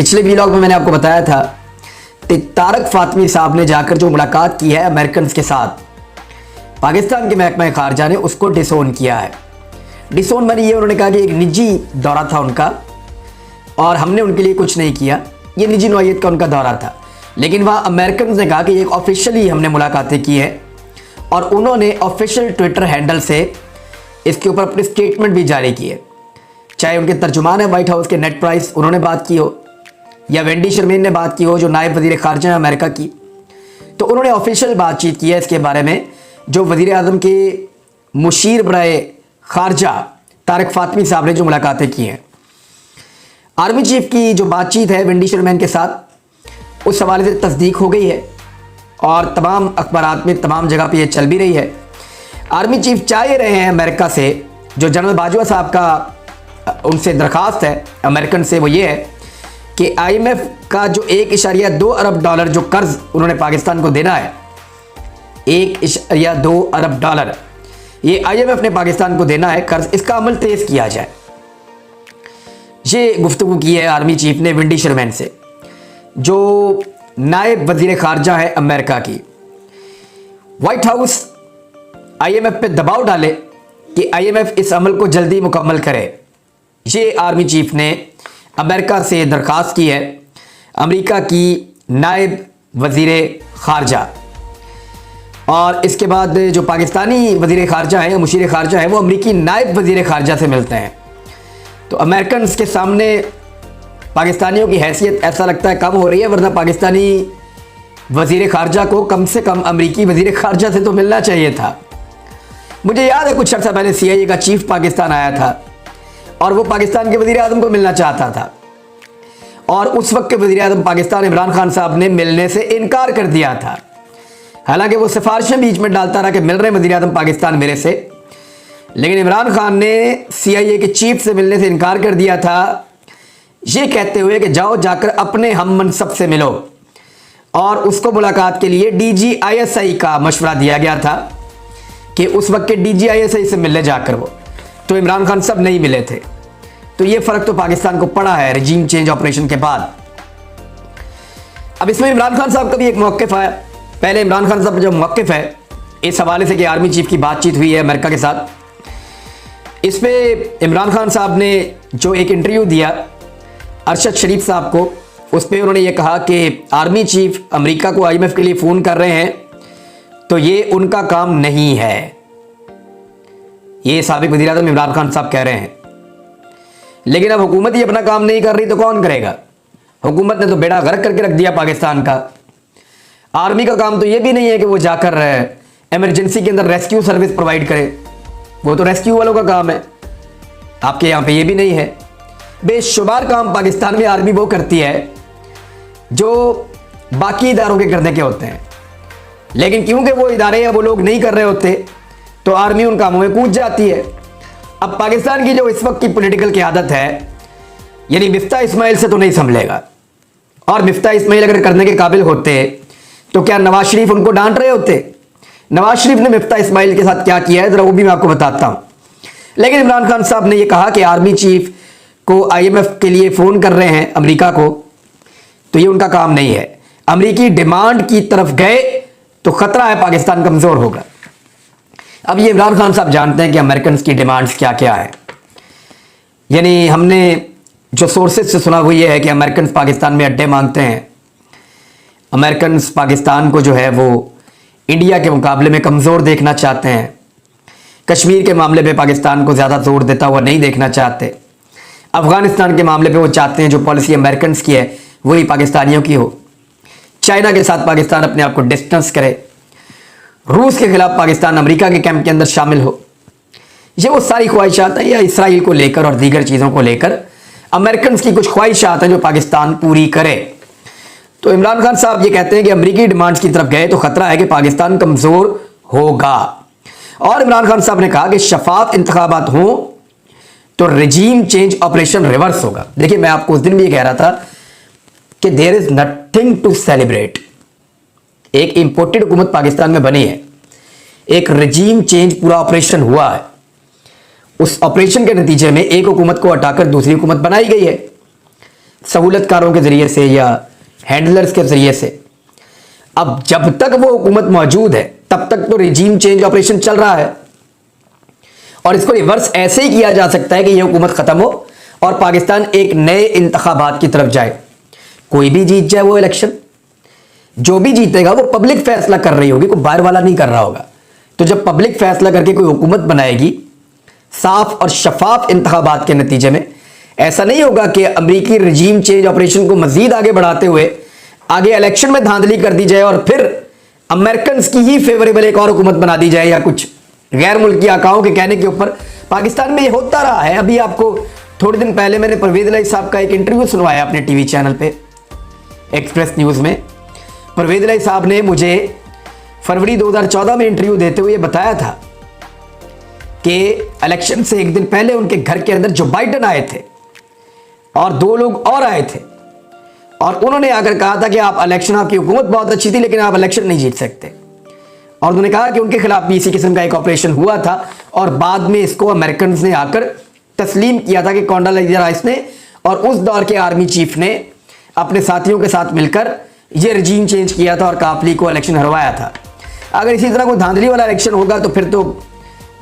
पिछले व्लॉग में मैंने आपको बताया था कि तारक फातमी साहब ने जाकर जो मुलाकात की है अमेरिकन के साथ, पाकिस्तान के महकमा खारजा ने उसको डिसोन किया है। डिसोन मानी ये, उन्होंने कहा कि एक निजी दौरा था उनका और हमने उनके लिए कुछ नहीं किया, ये निजी नौयत का उनका दौरा था। लेकिन वहाँ अमेरिकन ने कहा कि एक ऑफिशियली हमने मुलाकातें की है और उन्होंने ऑफिशियल ट्विटर हैंडल से इसके ऊपर अपनी स्टेटमेंट भी जारी की है। चाहे उनके तर्जुमान है व्हाइट हाउस के नेड प्राइस, उन्होंने बात की हो, या वेंडी शर्मीन ने बात की हो जो नायब वजीर खारजा है अमेरिका की, तो उन्होंने ऑफिशियल बातचीत की है इसके बारे में। जो वजीर आज़म के मुशीर बराए खारजा तारक फातमी साहब ने जो मुलाकातें की हैं, आर्मी चीफ की जो बातचीत है वेंडी शर्मीन के साथ, उस हवाले से तस्दीक हो गई है और तमाम अखबारात में तमाम जगह पे ये चल भी रही है। आर्मी चीफ चाह रहे हैं अमेरिका से, जो जनरल बाजवा साहब का उनसे दरख्वास्त है अमेरिकन से, वो ये है कि IMF का जो 1.2 अरब डॉलर जो कर्ज उन्होंने पाकिस्तान को देना है, 1.2 अरब डॉलर ये IMF ने पाकिस्तान को देना है कर्ज, इसका अमल तेज किया जाए। ये गुफ्तगू की है आर्मी चीफ ने वेंडी शर्मीन से, जो नायब वजीर खारजा है अमेरिका की। व्हाइट हाउस IMF पे दबाव डाले कि IMF इस अमल को जल्दी मुकम्मल करे, ये आर्मी चीफ ने अमेरिका से दरख्वास्त की है अमेरिका की नायब वजीर खारजा। और इसके बाद जो पाकिस्तानी वजीर खारजा है, मुशीर खारजा है, वो अमेरिकी नायब वजीर खारजा से मिलते हैं। तो अमेरिकन के सामने पाकिस्तानियों की हैसियत ऐसा लगता है कम हो रही है, वरना पाकिस्तानी वजीर खारजा को कम से कम अमेरिकी वजीर खारजा से तो मिलना चाहिए था। मुझे याद है कुछ अर्सा पहले CIA का चीफ पाकिस्तान आया था और वो पाकिस्तान के वजीर आज़म को मिलना चाहता था, और उस वक्त के वजीर आज़म पाकिस्तान इमरान खान साहब ने मिलने से इनकार कर दिया था। हालांकि वो सिफारिशें बीच में डालता रहा कि मिल रहे वजीर आज़म पाकिस्तान मेरे से, लेकिन इमरान खान ने CIA के चीफ से मिलने से इनकार कर दिया था, ये कहते हुए कि जाओ जाकर अपने हम मनसब से मिलो। और उसको मुलाकात के लिए DG ISI का मशवरा दिया गया था कि उस वक्त के DG ISI से मिलने जाकर वो, तो इमरान खान सब नहीं मिले थे। तो ये फ़र्क तो पाकिस्तान को पड़ा है रजीम चेंज ऑपरेशन के बाद। अब इसमें इमरान खान साहब का भी एक मौक़िफ़ है। पहले इमरान खान साहब जो मौक़िफ़ है इस हवाले से कि आर्मी चीफ की बातचीत हुई है अमेरिका के साथ, इसमें इमरान खान साहब ने जो एक इंटरव्यू दिया अरशद शरीफ साहब को, उस पर उन्होंने ये कहा कि आर्मी चीफ अमेरिका को IMF के लिए फ़ोन कर रहे हैं तो ये उनका काम नहीं है। ये साबिक वज़ीर आज़म इमरान खान साहब कह रहे हैं। लेकिन अब हुकूमत ही अपना काम नहीं कर रही तो कौन करेगा? हुकूमत ने तो बेड़ा गर्क करके रख दिया पाकिस्तान का। आर्मी का काम तो ये भी नहीं है कि वो जाकर इमरजेंसी के अंदर रेस्क्यू सर्विस प्रोवाइड करे, वो तो रेस्क्यू वालों का काम है। आपके यहाँ पे ये भी नहीं है। बेशुमार काम पाकिस्तान में आर्मी वो करती है जो बाकी इदारों के करने के होते हैं, लेकिन क्योंकि वो इदारे या वो लोग नहीं कर रहे होते तो आर्मी उन कामों में कूद जाती है। अब पाकिस्तान की जो इस वक्त की पॉलिटिकल क़यादत है, यानी मिफ्ता इस्माइल से तो नहीं संभलेगा, और मिफ्ता इस्माइल अगर करने के काबिल होते तो क्या नवाज शरीफ उनको डांट रहे होते? नवाज शरीफ ने मिफ्ता इस्माइल के साथ क्या किया है ज़रा वो भी मैं आपको बताता हूँ। लेकिन इमरान खान साहब ने यह कहा कि आर्मी चीफ को IMF के लिए फ़ोन कर रहे हैं अमेरिका को, तो ये उनका काम नहीं है। अमेरिकी डिमांड की तरफ गए तो ख़तरा है पाकिस्तान कमज़ोर होगा। अब ये इमरान खान साहब जानते हैं कि अमेरिकन की डिमांड्स क्या क्या है। यानी हमने जो सोर्सेज से सुना वो ये है कि अमेरिकन पाकिस्तान में अड्डे मांगते हैं। अमेरिकन पाकिस्तान को जो है वो इंडिया के मुकाबले में कमज़ोर देखना चाहते हैं। कश्मीर के मामले पे पाकिस्तान को ज़्यादा जोर देता हुआ नहीं देखना चाहते। अफ़गानिस्तान के मामले पे वो चाहते हैं जो पॉलिसी अमेरिकन की है वही पाकिस्तानियों की हो। चाइना के साथ पाकिस्तान अपने आप को डिस्टेंस करे। रूस के खिलाफ पाकिस्तान अमेरिका के कैंप के अंदर शामिल हो। ये वो सारी ख्वाहिशात हैं, या इसराइल को लेकर और दीगर चीज़ों को लेकर अमेरिकन की कुछ ख्वाहिशात हैं जो पाकिस्तान पूरी करे। तो इमरान खान साहब ये कहते हैं कि अमेरिकी डिमांड्स की तरफ गए तो ख़तरा है कि पाकिस्तान कमज़ोर होगा। और इमरान खान साहब ने कहा कि शफाफ इंतखाबात हों तो रजीम चेंज ऑपरेशन रिवर्स होगा। देखिए, मैं आपको उस दिन भी ये कह रहा था कि there is nothing to celebrate. एक इंपोर्टेड हुकूमत पाकिस्तान में बनी है, एक रजीम चेंज पूरा ऑपरेशन हुआ है। उस ऑपरेशन के नतीजे में एक हुकूमत को हटाकर दूसरी हुकूमत बनाई गई है। सहूलतकारों के ज़रिए से या हैंडलर्स के ज़रिए से। अब जब तक वो हुकूमत मौजूद है तब तक तो रिजीम चेंज ऑपरेशन चल रहा है, और इसको रिवर्स ऐसे ही किया जा सकता है कि यह हुकूमत ख़त्म हो और पाकिस्तान एक नए इंतखाबात की तरफ जाए। कोई भी जीत जाए वो इलेक्शन, जो भी जीतेगा वो पब्लिक फैसला कर रही होगी, कोई बाहर वाला नहीं कर रहा होगा। तो जब पब्लिक फैसला करके कोई हुकूमत बनाएगी साफ और शफाफ इंतखाबात के नतीजे में, ऐसा नहीं होगा कि अमेरिकी रजीम चेंज ऑपरेशन को मजीद आगे बढ़ाते हुए आगे इलेक्शन में धांधली कर दी जाए और फिर अमेरिकन की ही फेवरेबल एक और हुकूमत बना दी जाए, या कुछ गैर मुल्की आकाओं के कहने के ऊपर। पाकिस्तान में ये होता रहा है। अभी आपको थोड़े दिन पहले मैंने परवेज इलाही साहब का एक इंटरव्यू सुनवाया अपने टीवी चैनल पे एक्सप्रेस न्यूज़ में। परवेज इलाही साहब ने मुझे फरवरी 2014 में इंटरव्यू देते हुए बताया था कि इलेक्शन से एक दिन पहले उनके घर के अंदर जो बाइडेन आए थे और 2 लोग और आए थे, और उन्होंने आकर कहा था कि आप इलेक्शन, आपकी हुकूमत बहुत अच्छी थी लेकिन आप इलेक्शन नहीं जीत सकते। और उन्होंने कहा कि उनके खिलाफ भी इसी किस्म का एक ऑपरेशन हुआ था और बाद में इसको अमेरिकन ने आकर तस्लीम किया था कि कोंडोलीज़ा राइस ने और उस दौर के आर्मी चीफ ने अपने साथियों के साथ मिलकर यह रजीम चेंज किया था और काफली को इलेक्शन हरवाया था। अगर इसी तरह कोई धांधली वाला इलेक्शन होगा तो फिर तो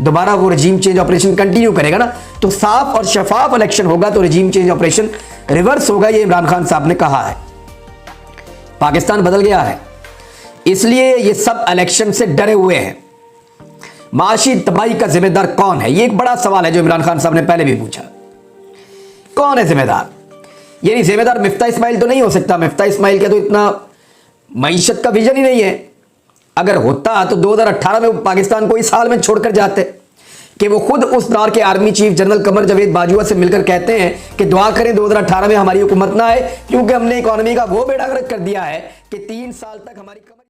दोबारा वो रजीम चेंज ऑपरेशन कंटिन्यू करेगा ना। तो साफ और शफाफ इलेक्शन होगा तो रजीम चेंज ऑपरेशन रिवर्स होगा, ये इमरान खान साहब ने कहा है। पाकिस्तान बदल गया है, इसलिए ये सब इलेक्शन से डरे हुए हैं। माशी तबाही का जिम्मेदार कौन है, ये एक बड़ा सवाल है जो इमरान खान साहब ने पहले भी पूछा। कौन है जिम्मेदार? यानी जिम्मेदार मिफ्ता इस्माइल तो नहीं हो सकता। मिफ्ता इस्माइल का तो इतना मईशत का विजन ही नहीं है। अगर होता तो 2018 में पाकिस्तान को इस हाल में छोड़कर जाते कि वो खुद उस दौर के army chief general Qamar Javed Bajwa से मिलकर कहते हैं कि दुआ करें 2018 में हमारी हुकूमत ना आए, क्योंकि हमने इकोनॉमी का वो बेड़ा गर्क कर दिया है कि 3 साल तक हमारी